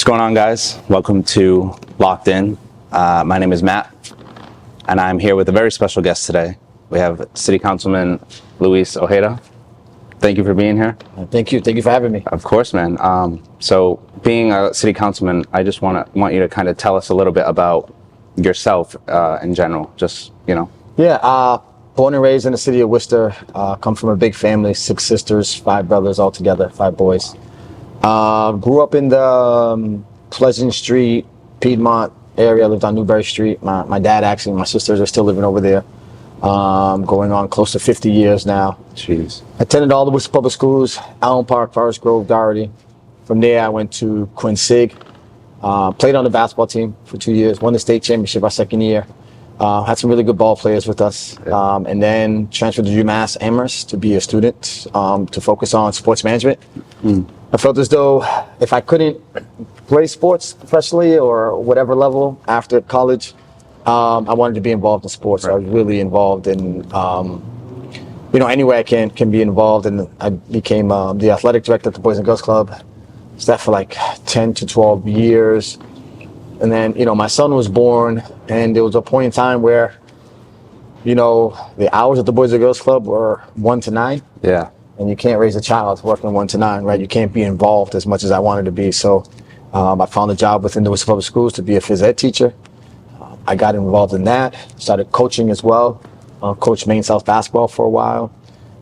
What's going on, guys? Welcome to Locked In. My name is Matt, and I'm here with a very special guest today. We have City Councilman Luis Ojeda. Thank you for being here. Thank you. Thank you for having me. Of course, man. So being a city councilman, I just want you to kind of tell us a little bit about yourself in general. Just, Yeah, born and raised in the city of Worcester. Come from a big family, 6 sisters, 5 brothers altogether, 5 boys. Grew up in the Pleasant Street, Piedmont area. Lived on Newbury Street. My dad actually, my sisters are still living over there. Going on close to 50 years now. Jeez. Attended all the Worcester public schools, Allen Park, Forest Grove, Doherty. From there, I went to Quincy. Played on the basketball team for 2 years. Won the state championship our second year. Had some really good ball players with us. And then transferred to UMass Amherst to be a student, to focus on sports management. I felt as though if I couldn't play sports professionally or whatever level after college, I wanted to be involved in sports. Right. So I was really involved in, any way I can be involved. And I became the athletic director at the Boys and Girls Club. Was that for like 10 to 12 years. And then, my son was born, and there was a point in time where, the hours at the Boys and Girls Club were 1 to 9. Yeah. And you can't raise a child working 1 to 9, right? You can't be involved as much as I wanted to be. So I found a job within the Worcester Public Schools to be a phys ed teacher. I got involved in that, started coaching as well. Coached Maine South basketball for a while.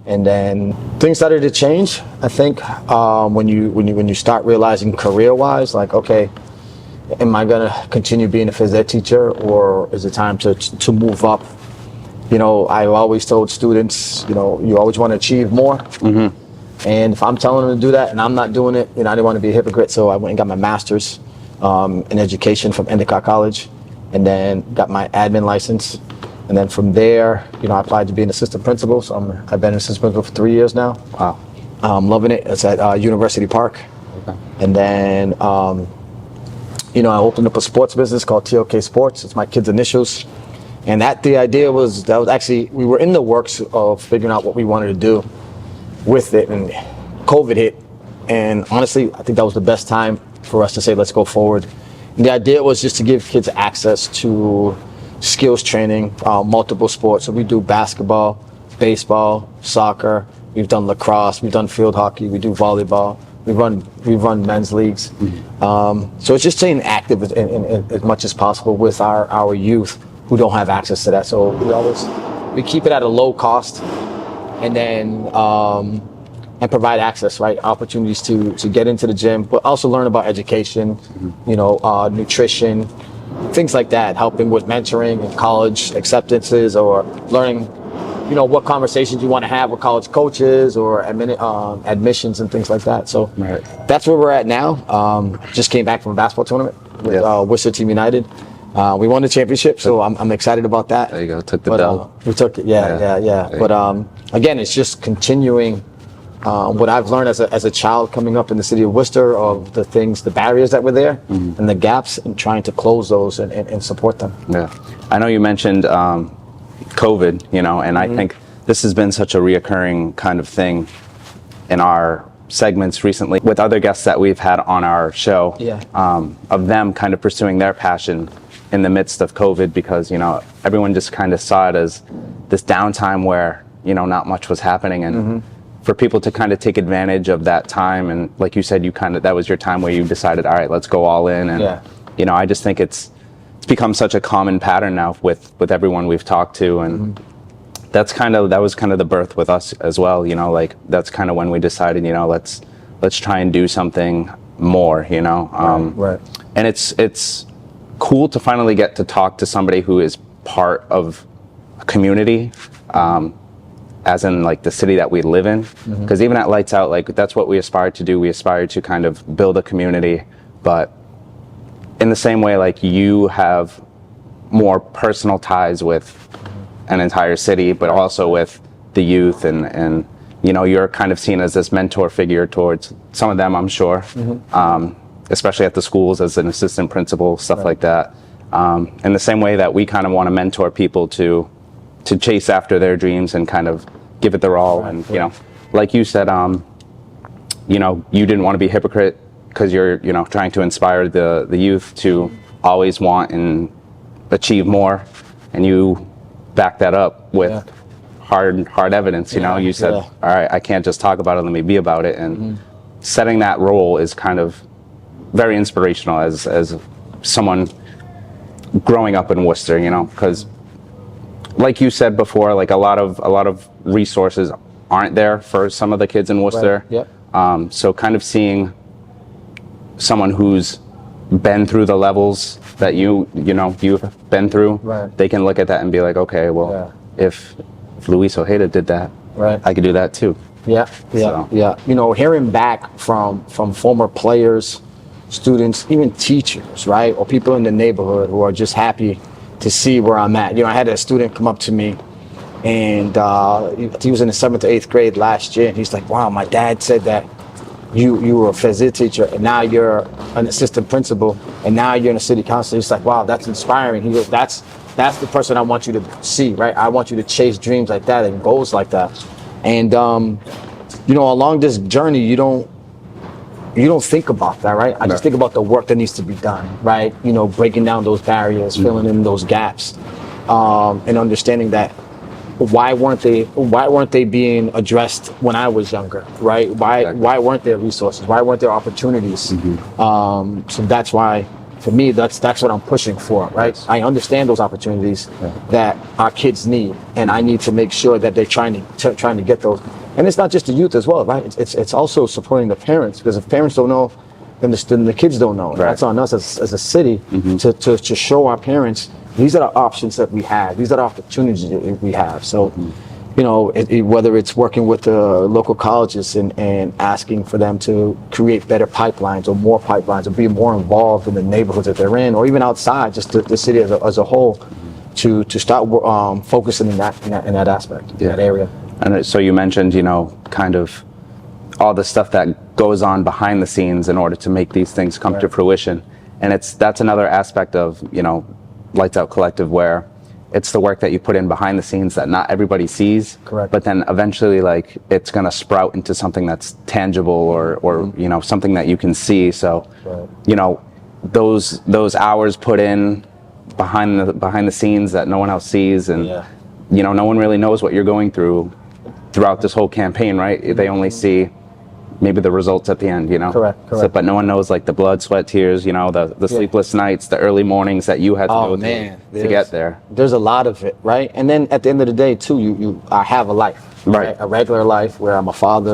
And then things started to change, I think, when you start realizing career-wise, like, okay, am I going to continue being a phys ed teacher, or is it time to move up? I always told students, you always want to achieve more. Mm-hmm. And if I'm telling them to do that and I'm not doing it, I didn't want to be a hypocrite. So I went and got my master's in education from Endicott College, and then got my admin license. And then from there, I applied to be an assistant principal. So I've been an assistant principal for 3 years now. Wow. I'm loving it. It's at University Park. Okay. And then, I opened up a sports business called TOK Sports. It's my kids' initials. And the idea was, we were in the works of figuring out what we wanted to do with it, and COVID hit. And honestly, I think that was the best time for us to say, let's go forward. And the idea was just to give kids access to skills training, multiple sports. So we do basketball, baseball, soccer. We've done lacrosse. We've done field hockey. We do volleyball. We run men's leagues. Mm-hmm. So it's just staying active as much as possible with our youth who don't have access to that. So we keep it at a low cost, and then and provide access, right? Opportunities to get into the gym, but also learn about education, mm-hmm. Nutrition, things like that. Helping with mentoring and college acceptances, or learning, what conversations you want to have with college coaches, or admissions and things like that. So right. That's where we're at now. Just came back from a basketball tournament with Worcester Team United. We won the championship, so I'm excited about that. There you go. Took the bell. We took it. Yeah. But again, it's just continuing what I've learned as a child coming up in the city of Worcester, of the barriers that were there, mm-hmm. and the gaps, and trying to close those and support them. Yeah. I know you mentioned COVID, and mm-hmm. I think this has been such a reoccurring kind of thing in our segments recently with other guests that we've had on our show, of them kind of pursuing their passion in the midst of COVID, because, everyone just kind of saw it as this downtime where, not much was happening. And mm-hmm. for people to kind of take advantage of that time, and like you said, that was your time where you decided, all right, let's go all in. And, I just think it's become such a common pattern now with everyone we've talked to. And mm-hmm. that was kind of the birth with us as well. That's kind of when we decided, let's try and do something more, Right. And it's cool to finally get to talk to somebody who is part of a community, as in like the city that we live in. Because mm-hmm. even at Lights Out, that's what we aspire to do. We aspire to kind of build a community, but in the same way, you have more personal ties with an entire city, but also with the youth, and you're kind of seen as this mentor figure towards some of them, I'm sure. Mm-hmm. Especially at the schools as an assistant principal, stuff like that. In the same way that we kind of want to mentor people to chase after their dreams and kind of give it their all. And, like you said, you didn't want to be a hypocrite because you're, you know, trying to inspire the youth to always want and achieve more, and you back that up with hard evidence. You know, you said, all right, I can't just talk about it, let me be about it. And setting that role is kind of very inspirational as someone growing up in Worcester, you know, because like you said before, like a lot of resources aren't there for some of the kids in Worcester. So kind of seeing someone who's been through the levels that you've been through, they can look at that and be like, okay, well, if Luis Ojeda did that, I could do that too. You know, hearing back from former players, students, even teachers, right, or people in the neighborhood who are just happy to see where I'm at. You know, I had a student come up to me, and he was in the 7th or 8th grade last year, and he's like, wow, my dad said that you were a phys ed teacher, and now you're an assistant principal, and now you're in a city council. He's like, wow, that's inspiring. He goes, that's the person I want you to see, right? I want you to chase dreams like that and goals like that. And you know, along this journey, you don't think about that, right? I just think about the work that needs to be done, right? You know, breaking down those barriers, filling in those gaps, and understanding that why weren't they being addressed when I was younger, right? Why weren't there resources? Why weren't there opportunities? So that's why, for me, that's what I'm pushing for, right? I understand those opportunities that our kids need, and I need to make sure that they're trying to get those. And it's not just the youth as well, right? It's also supporting the parents, because if parents don't know, then the kids don't know. That's on us as a city to show our parents, these are the options that we have. These are the opportunities that we have. So, you know, whether it's working with the local colleges and asking for them to create better pipelines or more pipelines, or be more involved in the neighborhoods that they're in, or even outside, just the city as a whole, to start focusing in that aspect, in that area. And so you mentioned, you know, kind of all the stuff that goes on behind the scenes in order to make these things come to fruition. And that's another aspect of, you know, Lights Out Collective, where it's the work that you put in behind the scenes that not everybody sees. But then eventually, like, it's going to sprout into something that's tangible or you know, something that you can see. So, you know, those hours put in behind the scenes that no one else sees, and you know, no one really knows what you're going throughout this whole campaign, right? They only see maybe the results at the end, you know? So, but no one knows, like, the blood, sweat, tears, you know, the sleepless nights, the early mornings that you had to go through to get there. There's a lot of it, right? And then at the end of the day, too, I have a life, right? A regular life where I'm a father,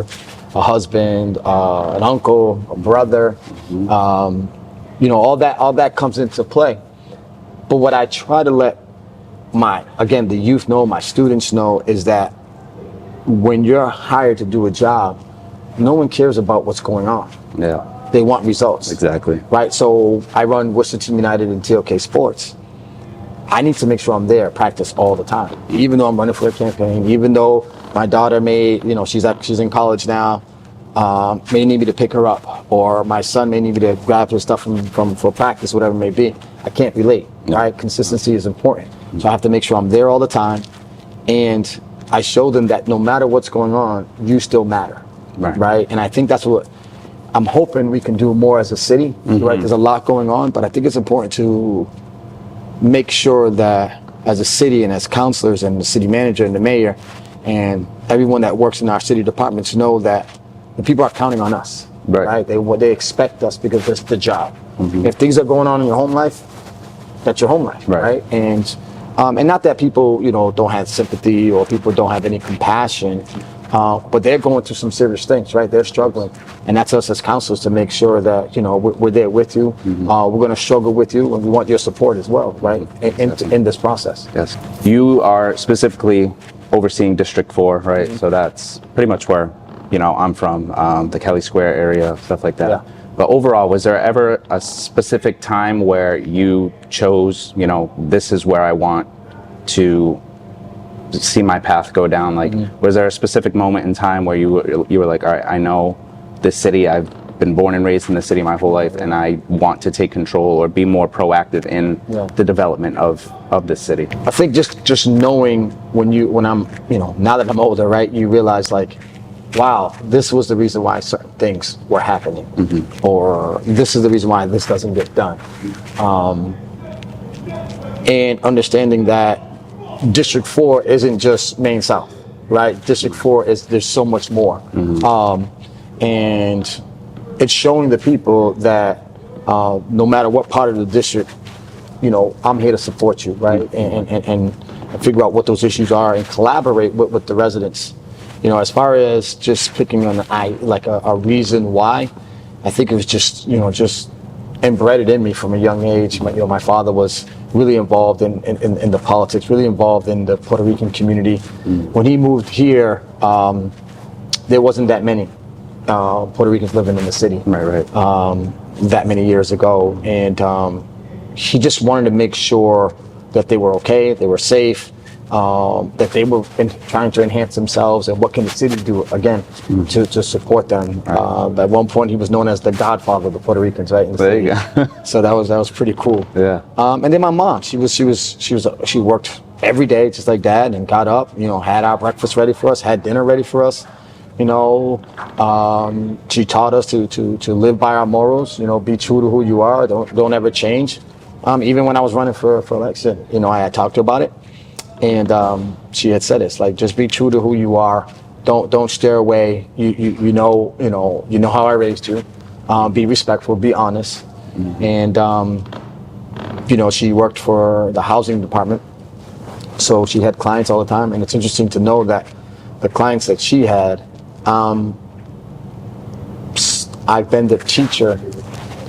a husband, an uncle, a brother, you know, all that comes into play. But what I try to let the youth know, my students know, is that when you're hired to do a job, no one cares about what's going on. They want results. Exactly. Right? So I run Worcester Team United in TLK Sports. I need to make sure I'm there at practice all the time. Even though I'm running for a campaign, even though my daughter she's in college now, may need me to pick her up, or my son may need me to grab his stuff for practice, whatever it may be. I can't be late, right? Consistency is important. So I have to make sure I'm there all the time, and I show them that no matter what's going on, you still matter. Right? And I think that's what I'm hoping we can do more as a city, right? There's a lot going on, but I think it's important to make sure that as a city and as councilors and the city manager and the mayor and everyone that works in our city departments know that the people are counting on us, right? They expect us, because that's the job. If things are going on in your home life, that's your home life, right? And not that people, you know, don't have sympathy or people don't have any compassion, but they're going through some serious things, right? They're struggling, and that's us as councilors to make sure that, you know, we're there with you. We're going to struggle with you, and we want your support as well, right? In this process. Yes. You are specifically overseeing District 4, right? So that's pretty much where, you know, I'm from, the Kelly Square area, stuff like that. But overall, was there ever a specific time where you chose, you know, this is where I want to see my path go down? Like, was there a specific moment in time where you were like, all right, I know this city, I've been born and raised in this city my whole life, and I want to take control or be more proactive in the development of this city? I think just knowing when I'm, you know, now that I'm older, right, you realize, like, wow, this was the reason why certain things were happening, or this is the reason why this doesn't get done. And understanding that District 4 isn't just Main South, right? District 4 there's so much more. And it's showing the people that no matter what part of the district, I'm here to support you, right? And figure out what those issues are and collaborate with the residents. As far as just picking on a reason why, I think it was just embedded in me from a young age. My father was really involved in the politics, really involved in the Puerto Rican community. When he moved here, there wasn't that many Puerto Ricans living in the city. Right. That many years ago, and he just wanted to make sure that they were okay, they were safe, that they were trying to enhance themselves, and what can the city do again to support them. At one point, he was known as the godfather of the Puerto Ricans, right? There you go. So that was pretty cool. Yeah. And then my mom, she worked every day just like Dad, and got up, had our breakfast ready for us, had dinner ready for us. She taught us to live by our morals. Be true to who you are. Don't ever change. Even when I was running for election, I had talked to her about it, and she had said it's like, just be true to who you are. Don't stare away. You know how I raised you. Be respectful. Be honest. And she worked for the housing department, so she had clients all the time. And it's interesting to know that the clients that she had, I've been the teacher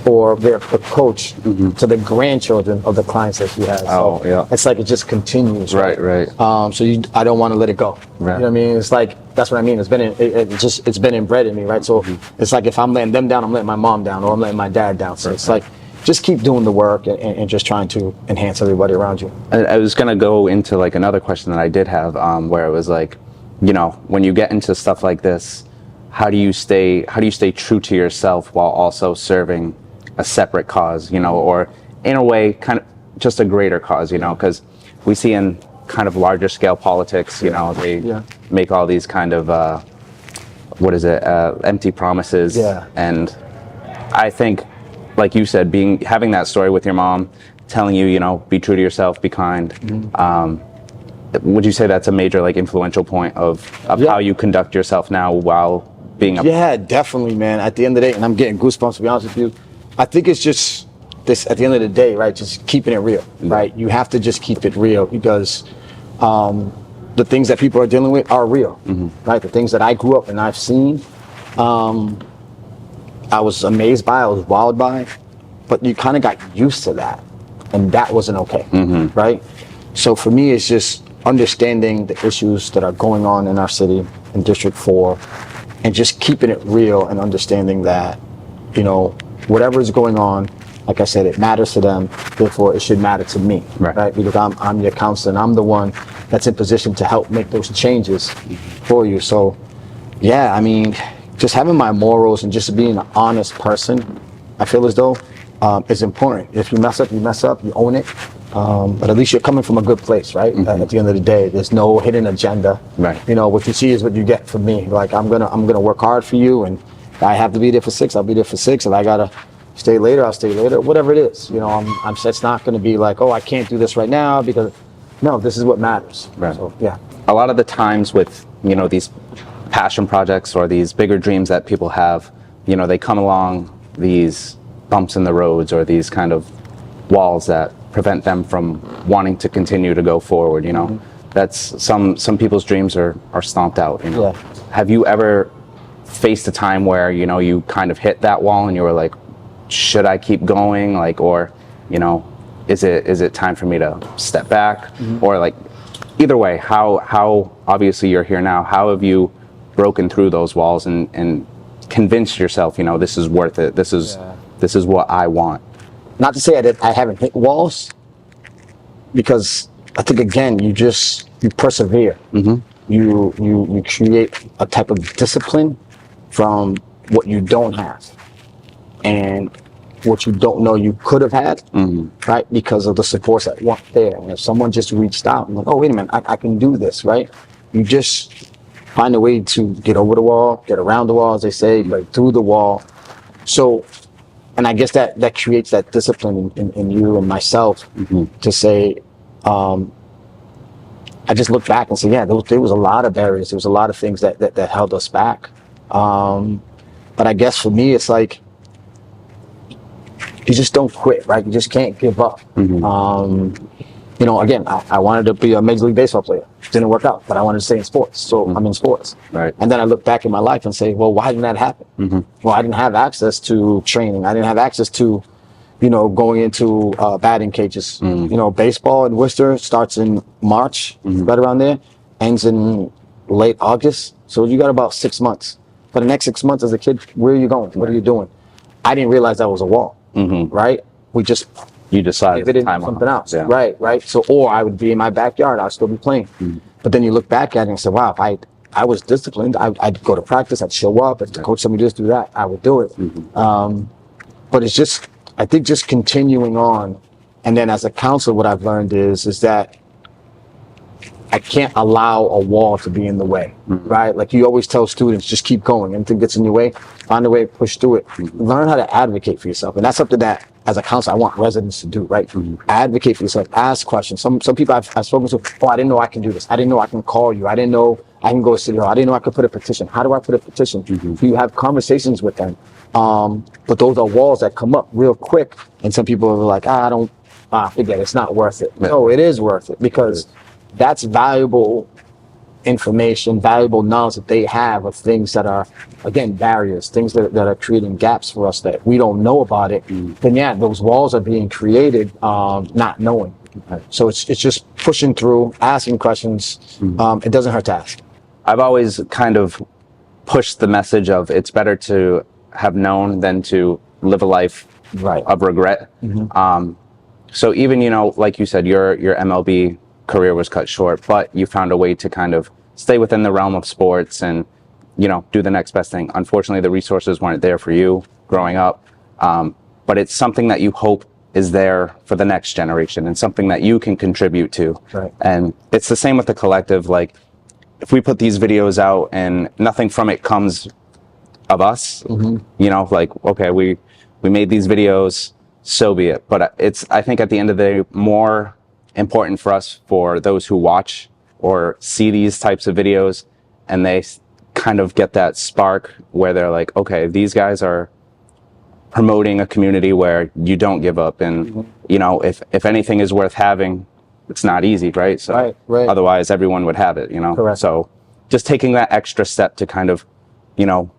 or the coach to the grandchildren of the clients that she has. Oh, so yeah. It's like it just continues. Right. So I don't want to let it go. Right. You know what I mean? It's like, that's what I mean. It's been inbred in me, right? So it's like, if I'm letting them down, I'm letting my mom down, or I'm letting my dad down. So it's like, just keep doing the work and just trying to enhance everybody around you. I was gonna go into like another question that I did have, where it was like, when you get into stuff like this, how do you stay true to yourself while also serving a separate cause, or in a way, kind of just a greater cause, because we see in kind of larger scale politics, they make all these kind of, empty promises. Yeah. And I think, like you said, having that story with your mom, telling you, be true to yourself, be kind. Would you say that's a major influential point of how you conduct yourself now while being Yeah, definitely, man. At the end of the day, and I'm getting goosebumps to be honest with you, I think it's just this, at the end of the day, right, just keeping it real, right? You have to just keep it real, because the things that people are dealing with are real, right? The things that I grew up and I've seen, I was amazed by, I was wowed by, but you kind of got used to that, and that wasn't okay, right? So for me, it's just understanding the issues that are going on in our city, in District 4, and just keeping it real and understanding that, whatever is going on, like I said, it matters to them, therefore it should matter to me, right? Because I'm your counselor, and I'm the one that's in position to help make those changes for you. So, yeah, I mean, just having my morals and just being an honest person, I feel as though is important. If you mess up, you own it. But at least you're coming from a good place, right? At the end of the day, there's no hidden agenda. Right. What you see is what you get from me. Like, I'm gonna work hard for you, and if I have to be there for 6, I'll be there for 6. If I gotta stay later, I'll stay later. Whatever it is, it's not gonna be like, oh, I can't do this right now, because no, this is what matters. Right. So, yeah. A lot of the times with these passion projects or these bigger dreams that people have, they come along these bumps in the roads or these kind of walls that prevent them from wanting to continue to go forward. That's some people's dreams are stomped out. Yeah. Have you ever faced a time where you kind of hit that wall and you were like, should I keep going, or is it time for me to step back, or either way, how obviously you're here now, how have you broken through those walls and convinced yourself this is worth it, this is what I want? Not to say I haven't hit walls, because I think, again, you persevere. You create a type of discipline from what you don't have and what you don't know you could have had, right? Because of the supports that weren't there. And if someone just reached out and like, oh, wait a minute, I can do this, right? You just find a way to get over the wall, get around the wall, as they say, but through the wall. So, and I guess that creates that discipline in you and myself to say, I just look back and say, yeah, there was a lot of barriers. There was a lot of things that held us back. But I guess for me, it's like, you just don't quit, right? You just can't give up. You know, again, I wanted to be a Major League Baseball player. Didn't work out, but I wanted to stay in sports. So I'm in sports. Right. And then I look back in my life and say, well, why didn't that happen? Well, I didn't have access to training. I didn't have access to, you know, going into batting cages. You know, baseball in Worcester starts in March, right around there, ends in late August. So you got about 6 months. For the next 6 months as a kid, where are you going? What are you doing? I didn't realize that was a wall, right? You decided to do something else, right? So, or I would be in my backyard, I'd still be playing. But then you look back at it and say, wow, if I was disciplined, I'd go to practice, I'd show up. If the coach told me this, do that, I would do it. But it's just, I think just continuing on. And then as a counselor, what I've learned is that I can't allow a wall to be in the way, right? Like you always tell students, just keep going. Anything gets in your way, find a way to push through it. Learn how to advocate for yourself. And that's something that, as a counselor, I want residents to do, right? Advocate for yourself, ask questions. Some people I've spoken to, oh, I didn't know I can do this. I didn't know I can call you. I didn't know I can go to City Hall. I didn't know I could put a petition. How do I put a petition? You have conversations with them. But those are walls that come up real quick. And some people are like, forget it. It's not worth it. No, it is worth it because that's valuable information, valuable knowledge that they have of things that are, again, barriers, things that are creating gaps for us that we don't know about it. Then yeah, those walls are being created, not knowing. So it's just pushing through, asking questions. It doesn't hurt to ask. I've always kind of pushed the message of it's better to have known than to live a life of regret. So even, you know, like you said, your MLB career was cut short, but you found a way to kind of stay within the realm of sports and, you know, do the next best thing. Unfortunately, the resources weren't there for you growing up, but it's something that you hope is there for the next generation and something that you can contribute to. And it's the same with the collective. Like, if we put these videos out and nothing from it comes of us, you know, like, okay, we made these videos, so be it. But I think at the end of the day, more important for us, for those who watch or see these types of videos, and they kind of get that spark where they're like, okay, these guys are promoting a community where you don't give up. And, you know, if anything is worth having, it's not easy, right? So otherwise everyone would have it, you know? Correct. So just taking that extra step to kind of, you know,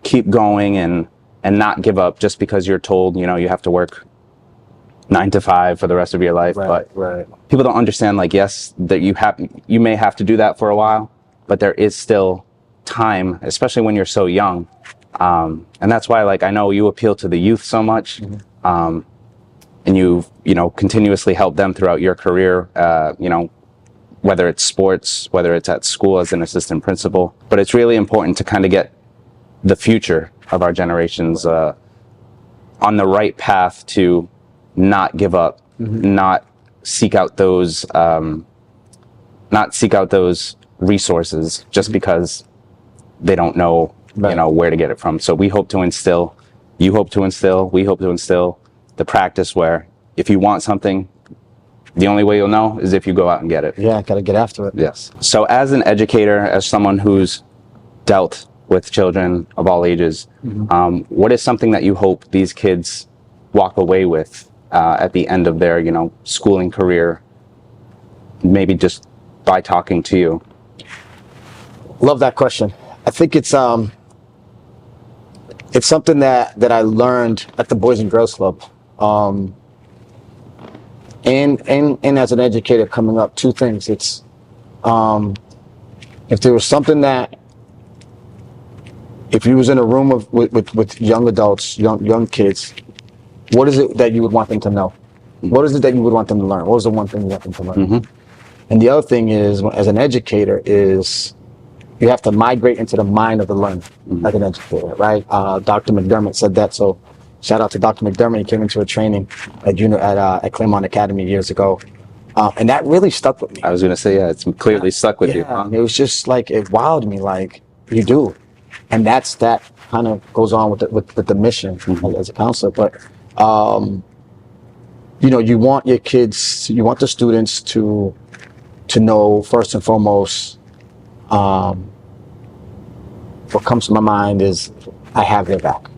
keep going and not give up just because you're told, you know, you have to work 9 to 5 for the rest of your life. But people don't understand, like, yes, that you may have to do that for a while, but there is still time, especially when you're so young. And that's why, like, I know you appeal to the youth so much, and you know, continuously help them throughout your career, you know, whether it's sports, whether it's at school as an assistant principal. But it's really important to kind of get the future of our generations on the right path to not give up, not seek out those resources just because they don't know, you know, where to get it from. So we hope to instill, we hope to instill the practice where if you want something, the only way you'll know is if you go out and get it. Yeah, gotta get after it. Yes. So as an educator, as someone who's dealt with children of all ages, what is something that you hope these kids walk away with at the end of their, you know, schooling career, maybe just by talking to you? Love that question. I think it's something that I learned at the Boys and Girls Club, and as an educator coming up. Two things. It's if there was something that, if you was in a room with young adults, young kids, what is it that you would want them to know? What is it that you would want them to learn? What was the one thing you want them to learn? And the other thing is, as an educator, is you have to migrate into the mind of the learner, like an educator, right? Dr. McDermott said that. So shout out to Dr. McDermott. He came into a training at Claremont Academy years ago. And that really stuck with me. I was going to say, yeah, it's clearly stuck with you. Yeah, Huh? it was just like, it wowed me, like, you do. And that kind of goes on with the mission as a counselor. But, you know, you want your kids, you want the students to know first and foremost, what comes to my mind is I have their back.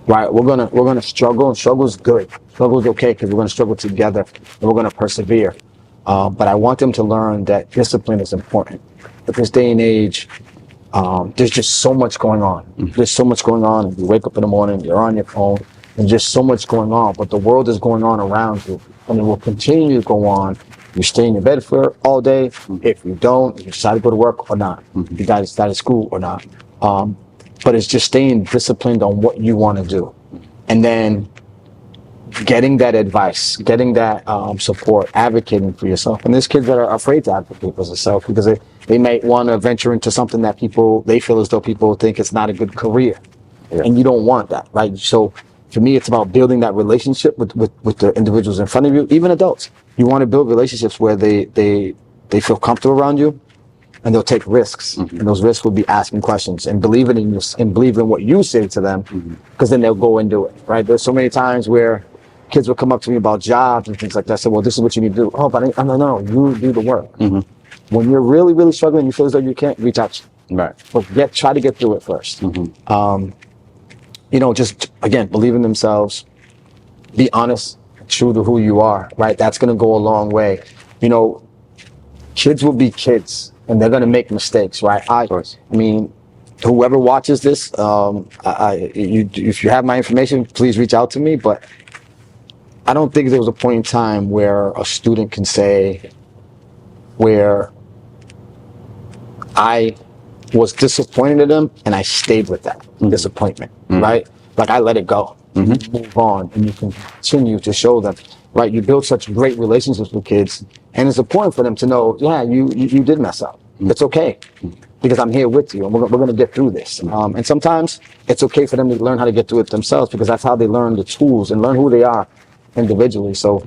Right? We're gonna struggle, and struggle's good. Struggle's okay because we're gonna struggle together and we're gonna persevere. But I want them to learn that discipline is important. At this day and age, there's just so much going on. There's so much going on. And you wake up in the morning, you're on your phone, and just so much going on. But the world is going on around you, and it will continue to go on. You stay in your bed for all day. If you don't, you decide to go to work or not. You guys start at school or not. But it's just staying disciplined on what you want to do, and then getting that advice, getting that support, advocating for yourself. And there's kids that are afraid to advocate for themselves because they might want to venture into something that they feel as though people think it's not a good career. Yeah. And you don't want that, right? So for me, it's about building that relationship with the individuals in front of you, even adults. You want to build relationships where they feel comfortable around you, and they'll take risks. And those risks will be asking questions and believing in you, and believe in what you say to them, because then they'll go and do it, right? There's so many times where kids will come up to me about jobs and things like that. I say, well, this is what you need to do. Oh, but no, you do the work. When you're really, really struggling, you feel as though you can't reach out. Right. But try to get through it first. You know, just, again, believe in themselves, be honest, true to who you are, right? That's going to go a long way. You know, kids will be kids, and they're going to make mistakes, right? I mean, whoever watches this, if you have my information, please reach out to me. But I don't think there was a point in time where a student can say where I was disappointed in them and I stayed with that disappointment, right? Like I let it go, move on, and you can continue to show them, right? You build such great relationships with kids, and it's important for them to know, yeah, you did mess up. It's okay, because I'm here with you, and we're going to get through this. And sometimes it's okay for them to learn how to get through it themselves, because that's how they learn the tools and learn who they are individually. So,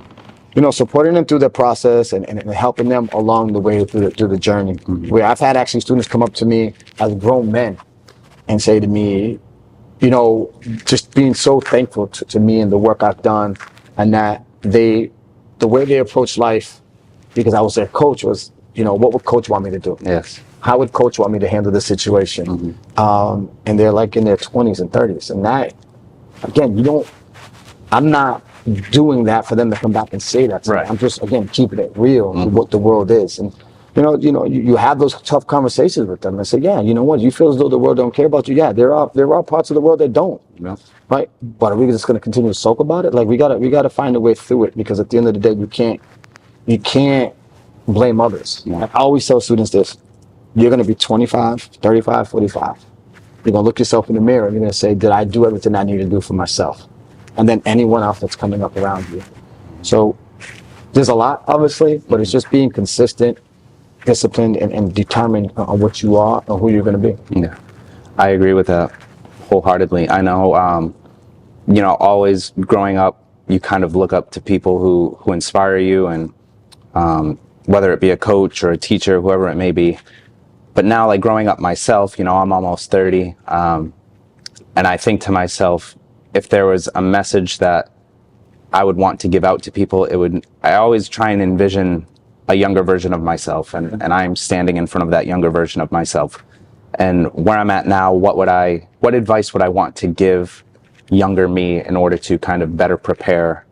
you know, supporting them through the process and helping them along the way through the journey. Where I've had actually students come up to me as grown men and say to me, you know, just being so thankful to me and the work I've done, and that the way they approach life, because I was their coach, was, you know, what would coach want me to do? Yes. How would coach want me to handle this situation? And they're like in their 20s and 30s. And that, again, I'm not doing that for them to come back and say that to me. I'm just, again, keeping it real with what the world is. And, you have those tough conversations with them and say, yeah, you know what, you feel as though the world don't care about you. Yeah, there are parts of the world that don't, right? But are we just going to continue to sulk about it? Like, we gotta find a way through it, because at the end of the day, you can't blame others. I always tell students this: you're going to be 25, 35, 45. You're going to look yourself in the mirror and you're going to say, did I do everything I need to do for myself? And then anyone else that's coming up around you. So there's a lot, obviously, but it's just being consistent, disciplined, and determined on what you are and who you're going to be. Yeah, I agree with that wholeheartedly. I know, always growing up, you kind of look up to people who inspire you, and whether it be a coach or a teacher, whoever it may be. But now, like growing up myself, I'm almost 30, and I think to myself, if there was a message that I would want to give out to people, I always try and envision a younger version of myself, and I'm standing in front of that younger version of myself. And where I'm at now, what advice would I want to give younger me in order to kind of better prepare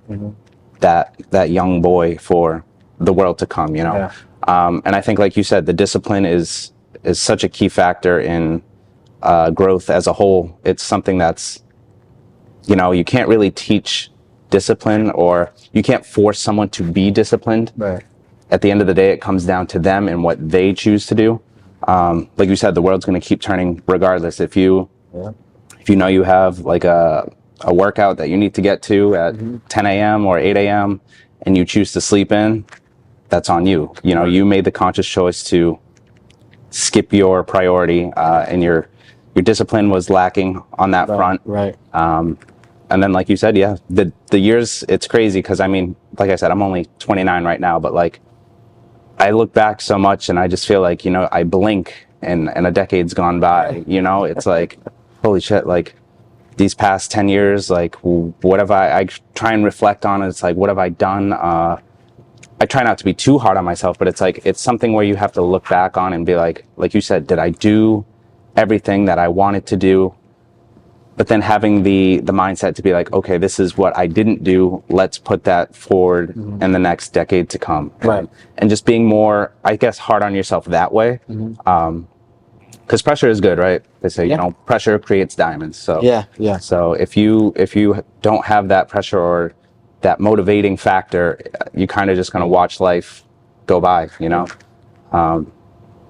that young boy for the world to come, Yeah. And I think, like you said, the discipline is such a key factor in growth as a whole. It's something that's, you can't really teach discipline, or you can't force someone to be disciplined. Right. At the end of the day, it comes down to them and what they choose to do. Like you said, the world's going to keep turning regardless. If you know you have like a workout that you need to get to at 10 a.m. or 8 a.m. and you choose to sleep in, that's on you. You made the conscious choice to skip your priority, and your discipline was lacking on that front. Right. and then like you said, yeah, the years, it's crazy because I mean, like I said, I'm only 29 right now, but like I look back so much and I just feel like, you know, I blink and a decade's gone by, you know. It's like, holy shit, like these past 10 years, like what have I try and reflect on it. It's like, what have I done? I try not to be too hard on myself, but it's like, it's something where you have to look back on and be like you said, did I do everything that I wanted to do? But then having the mindset to be like, okay, this is what I didn't do. Let's put that forward in the next decade to come. Right. And just being more, I guess, hard on yourself that way. Because pressure is good, right? They say, you know, pressure creates diamonds. So Yeah. So if you don't have that pressure or that motivating factor, you kind of just gonna watch life go by, you know.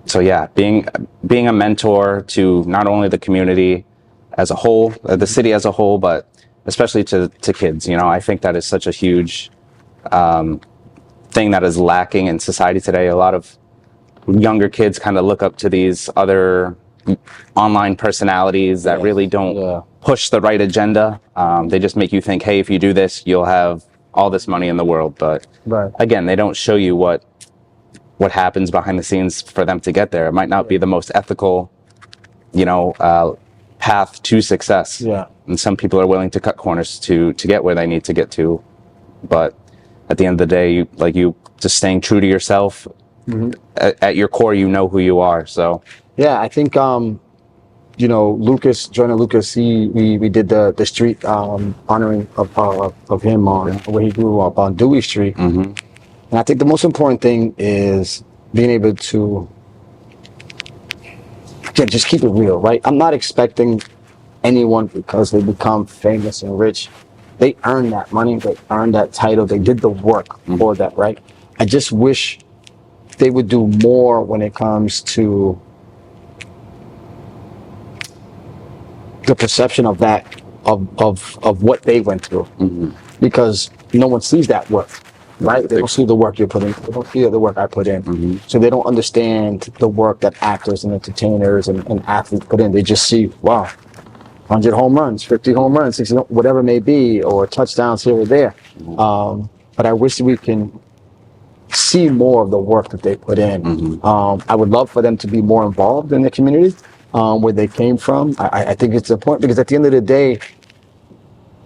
So yeah, being a mentor to not only the community as a whole, the city as a whole, but especially to kids, you know, I think that is such a huge thing that is lacking in society today. A lot of younger kids kind of look up to these other online personalities that really don't push the right agenda. They just make you think, hey, if you do this, you'll have all this money in the world. But again, they don't show you what happens behind the scenes for them to get there. It might not be the most ethical, you know, path to success. And some people are willing to cut corners to get where they need to get to. But at the end of the day, you just staying true to yourself. At your core, you know who you are. So yeah, I think you know, Joyner Lucas, we did the street honoring of him on where he grew up on Dewey Street. And I think the most important thing is being able to just keep it real, right? I'm not expecting anyone, because they become famous and rich, they earn that money, they earn that title, they did the work for that, right? I just wish they would do more when it comes to the perception of that, of what they went through, because no one sees that work, right? They don't see the work you're putting. They don't see the work I put in, so they don't understand the work that actors and entertainers and athletes put in. They just see, wow, 100 home runs, 50 home runs, 60, whatever it may be, or touchdowns here or there. But I wish we can see more of the work that they put in. I would love for them to be more involved in the community where they came from. I think it's important because at the end of the day,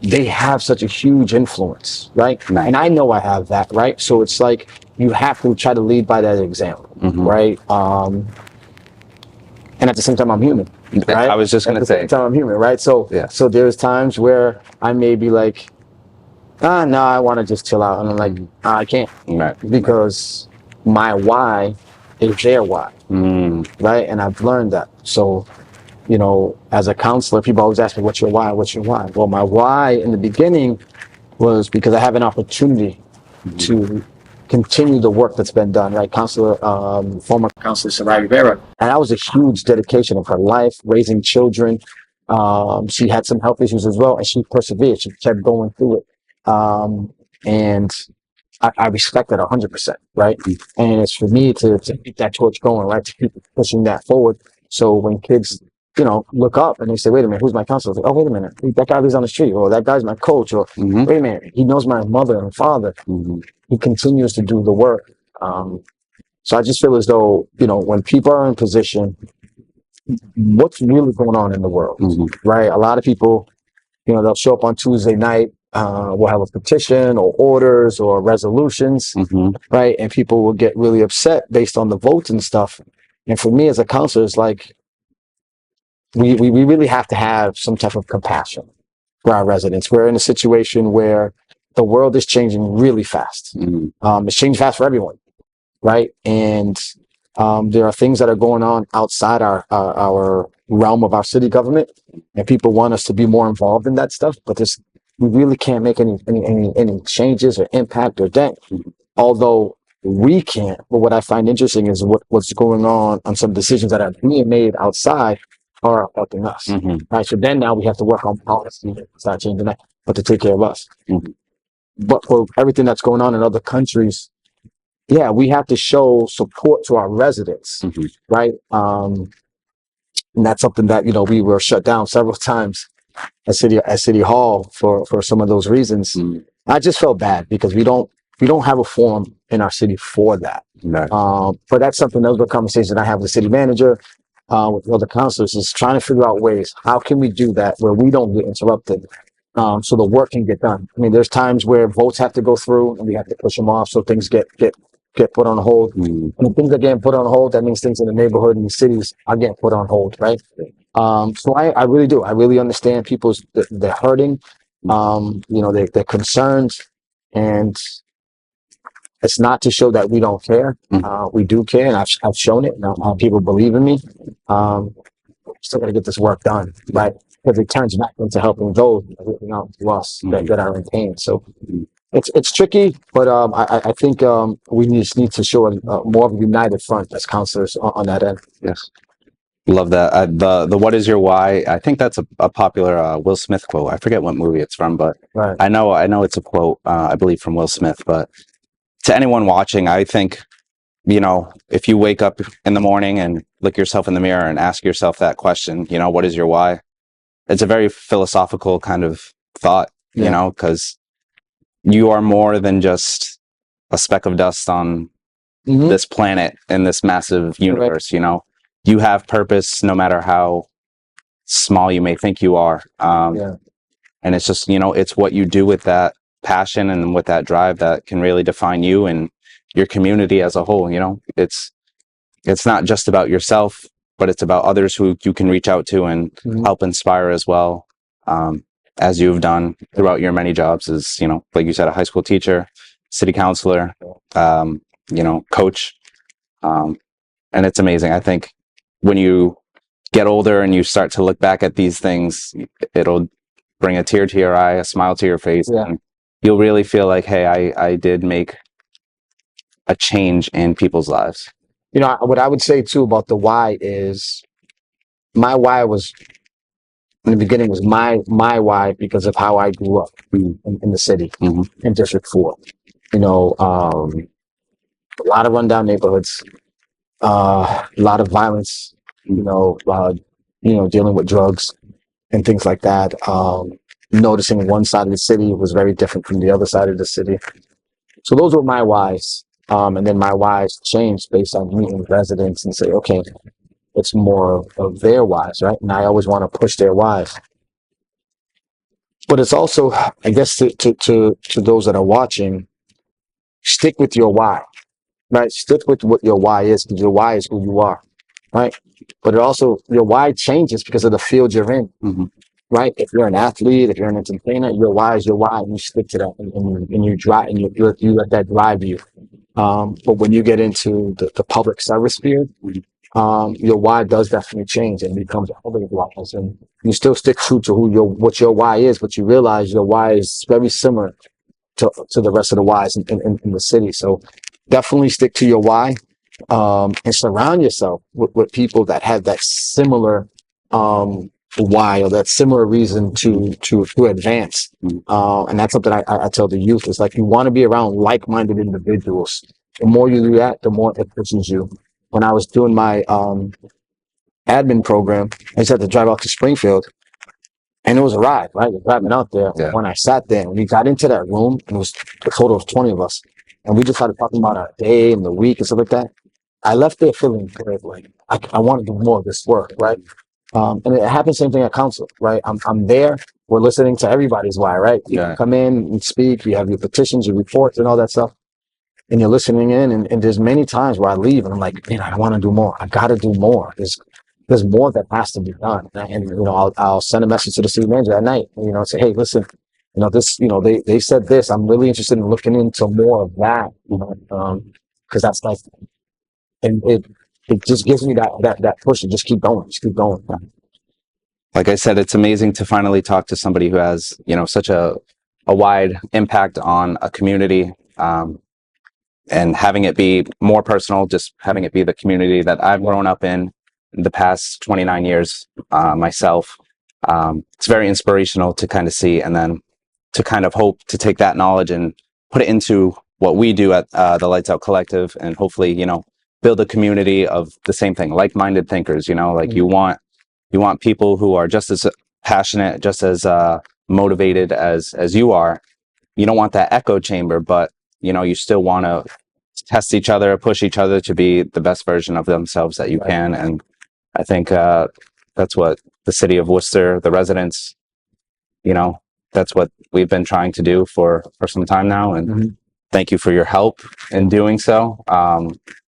they have such a huge influence, right? And I know I have that, right? So it's like you have to try to lead by that example, right? And at the same time, I'm human, right? I was just going to say. At the same time, I'm human, right? So so there's times where I may be like, no, I want to just chill out. And I'm like, I can't. Because my why is their why, right? And I've learned that. So, you know, as a counselor, people always ask me, what's your why? What's your why? Well, my why in the beginning was because I have an opportunity to continue the work that's been done, right? Former counselor Sarai Rivera. And that was a huge dedication of her life, raising children. She had some health issues as well, and she persevered. She kept going through it. And I respect that 100%, right? And it's for me to keep that torch going, right? To keep pushing that forward. So when kids, you know, look up and they say, wait a minute, who's my counselor? Like, oh, wait a minute, that guy lives on the street, or that guy's my coach, or wait a minute, he knows my mother and father. He continues to do the work. So I just feel as though, you know, when people are in position, what's really going on in the world, right? A lot of people, you know, they'll show up on Tuesday night. We'll have a petition or orders or resolutions, right? And people will get really upset based on the votes and stuff. And for me as a counselor, it's like, we really have to have some type of compassion for our residents. We're in a situation where the world is changing really fast. It's changing fast for everyone, right? And there are things that are going on outside our realm of our city government, and people want us to be more involved in that stuff. But we really can't make any changes or impact or dent, although we can't. But what I find interesting is what's going on some decisions that are being made outside are affecting us. Right. So then now we have to work on policy to start changing that, but to take care of us. But for everything that's going on in other countries, yeah, we have to show support to our residents, right? And that's something that, you know, we were shut down several times at City Hall for some of those reasons. I just felt bad because we don't have a forum in our city for that. Right. But that's something, those are conversations I have with the city manager, with other councilors, is trying to figure out ways, how can we do that where we don't get interrupted, so the work can get done. I mean, there's times where votes have to go through and we have to push them off, so things get put on hold. And if things are getting put on hold, that means things in the neighborhood and the cities are getting put on hold, right? So I really do. I really understand people's, they're hurting, they're concerned, and it's not to show that we don't care. We do care, and I've shown it. Now people believe in me. Still got to get this work done, right? Because it turns back into helping those, to us that are in pain. So it's tricky, but I think we just need to show more of a united front as councilors on that end. Yes. Love that. The what is your why? I think that's a popular Will Smith quote. I forget what movie it's from, but Right. I know it's a quote, I believe from Will Smith. But to anyone watching, I think, if you wake up in the morning and look yourself in the mirror and ask yourself that question, what is your why? It's a very philosophical kind of thought, because you are more than just a speck of dust on this planet in this massive universe. You have purpose, no matter how small you may think you are. And it's just, it's what you do with that passion and with that drive that can really define you and your community as a whole. It's not just about yourself, but it's about others who you can reach out to and help inspire as well, as you've done throughout your many jobs as, like you said, a high school teacher, city councilor, coach. And it's amazing. I think when you get older and you start to look back at these things, it'll bring a tear to your eye, a smile to your face. And you'll really feel like, hey, I did make a change in people's lives. What I would say too about the why is, my why was, in the beginning, was my why because of how I grew up in the city, in District 4. A lot of rundown neighborhoods, a lot of violence, dealing with drugs and things like that. Noticing one side of the city was very different from the other side of the city. So those were my whys. And then my whys changed based on meeting residents and say, okay, it's more of their whys, right? And I always want to push their whys. But it's also, I guess, to those that are watching, stick with your why, right? Stick with what your why is, because your why is who you are, right? But it also, your why changes because of the field you're in, right? If you're an athlete, if you're an entertainer, your why is your why, and you stick to that, and you drive, and you let that drive you. But when you get into the public service field, your why does definitely change and becomes a public why. And you still stick true to what your why is, but you realize your why is very similar to the rest of the whys in the city. So definitely stick to your why, and surround yourself with people that have that similar why, or that similar reason to advance. And that's something I tell the youth. It's like, you want to be around like-minded individuals. The more you do that, the more it pushes you. When I was doing my admin program, I just had to drive out to Springfield, and it was a ride, right? You're driving out there. Yeah. When I sat there and we got into that room, and it was a total of 20 of us, and we just started talking about our day and the week and stuff like that. I left there feeling good, like I want to do more of this work, right? And it happens same thing at council, right? I'm there. We're listening to everybody's why, right? You come in and speak. You have your petitions, your reports, and all that stuff, and you're listening in. And there's many times where I leave and I'm like, man, I want to do more. I got to do more. There's more that has to be done. And I'll send a message to the city manager at night. Say, hey, listen, this, they said this. I'm really interested in looking into more of that. Because that's like, and it just gives me that push to just keep going. Like I said, it's amazing to finally talk to somebody who has, such a wide impact on a community, and having it be more personal, just having it be the community that I've grown up in the past 29 years myself. It's very inspirational to kind of see, and then to kind of hope to take that knowledge and put it into what we do at the Lights Out Collective, and hopefully, build a community of the same thing, like-minded thinkers. You want people who are just as passionate, just as motivated as you are, you don't want that echo chamber, but you still want to test each other, push each other to be the best version of themselves that you can. And I think that's what the city of Worcester, the residents, that's what we've been trying to do for some time now. And thank you for your help in doing so.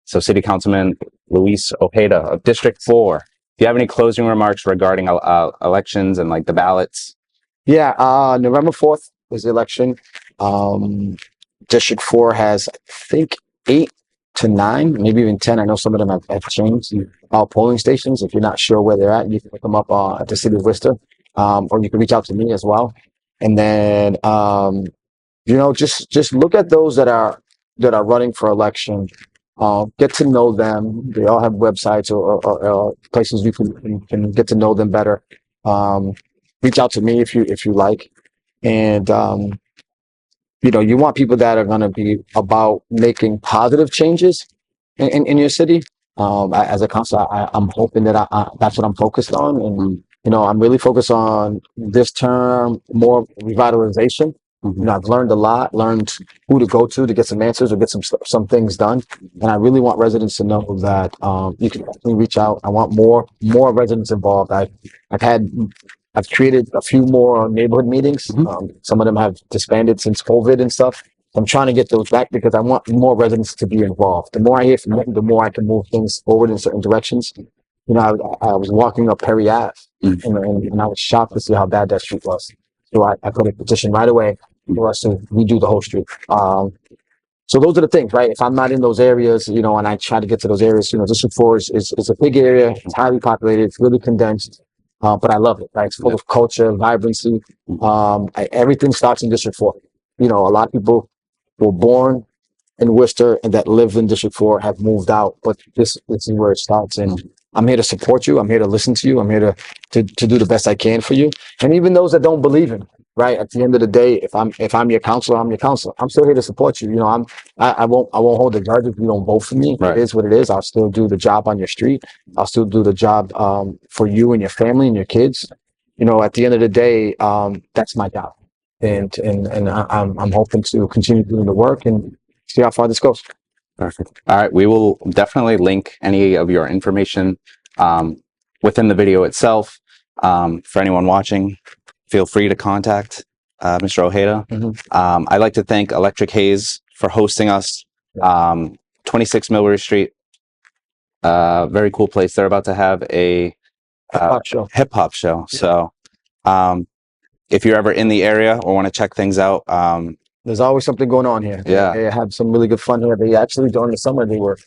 So City Councilman Luis Ojeda of District 4, do you have any closing remarks regarding elections and like the ballots? Yeah, November 4th is the election. District 4 has, I think, 8 to 9, maybe even 10. I know some of them have changed. Polling stations. If you're not sure where they're at, you can look them up at the city of Worcester, or you can reach out to me as well. And then, just look at those that are running for election. Get to know them. They all have websites or places you can get to know them better. Reach out to me if you like, and you want people that are going to be about making positive changes in your city. As a councilor, I'm hoping that that's what I'm focused on, and I'm really focused on this term more revitalization. I've learned a lot, learned who to go to get some answers or get some things done. And I really want residents to know that you can definitely reach out. I want more residents involved. I've created a few more neighborhood meetings. Some of them have disbanded since COVID and stuff. I'm trying to get those back because I want more residents to be involved. The more I hear from them, the more I can move things forward in certain directions. I was walking up Perry Ave and I was shocked to see how bad that street was. So I put a petition right away for us to redo the whole street. So those are the things, right? If I'm not in those areas, and I try to get to those areas, District 4 is a big area. It's highly populated. It's really condensed. But I love it, right? It's full of culture, vibrancy. Everything starts in District 4. A lot of people were born in Worcester and that live in District 4 have moved out, but this is where it starts. And I'm here to support you. I'm here to listen to you. I'm here to do the best I can for you. And even those that don't believe in, right? At the end of the day, if I'm your counselor, I'm your counselor. I'm still here to support you. I won't hold the grudge if you don't vote for me. Right. It is what it is. I'll still do the job on your street. I'll still do the job for you and your family and your kids. At the end of the day, that's my job. And I'm hoping to continue doing the work and see how far this goes. Perfect. All right. We will definitely link any of your information within the video itself. For anyone watching, feel free to contact Mr. Ojeda. I'd like to thank Electric Haze for hosting us. 26 Millbury Street. Very cool place. They're about to have a hip hop show. So if you're ever in the area or want to check things out, there's always something going on here. Yeah. They have some really good fun here. They actually, during the summer, they were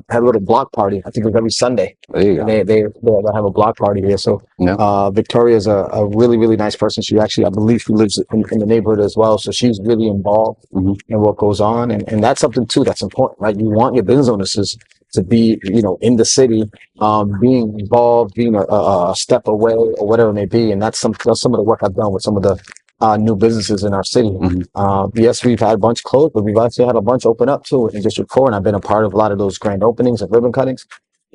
had a little block party. I think it was every Sunday. There you go. And they have a block party here. So Victoria is a really, really nice person. She actually, I believe she lives in the neighborhood as well. So she's really involved in what goes on. And that's something too that's important, right? You want your business owners to be, in the city, being involved, being a step away or whatever it may be. And that's some of the work I've done with some of the new businesses in our city. Yes, we've had a bunch closed, but we've actually had a bunch open up too in District 4, and I've been a part of a lot of those grand openings and ribbon cuttings,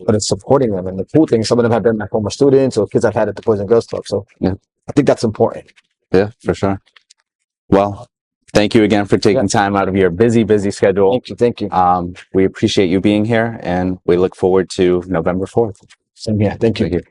but it's supporting them. And the cool thing, some of them have been my former students or kids I've had at the Boys and Girls Club. So I think that's important. Yeah, for sure. Well, thank you again for taking time out of your busy schedule. Thank you. We appreciate you being here, and we look forward to November 4th. Same here. Thank you.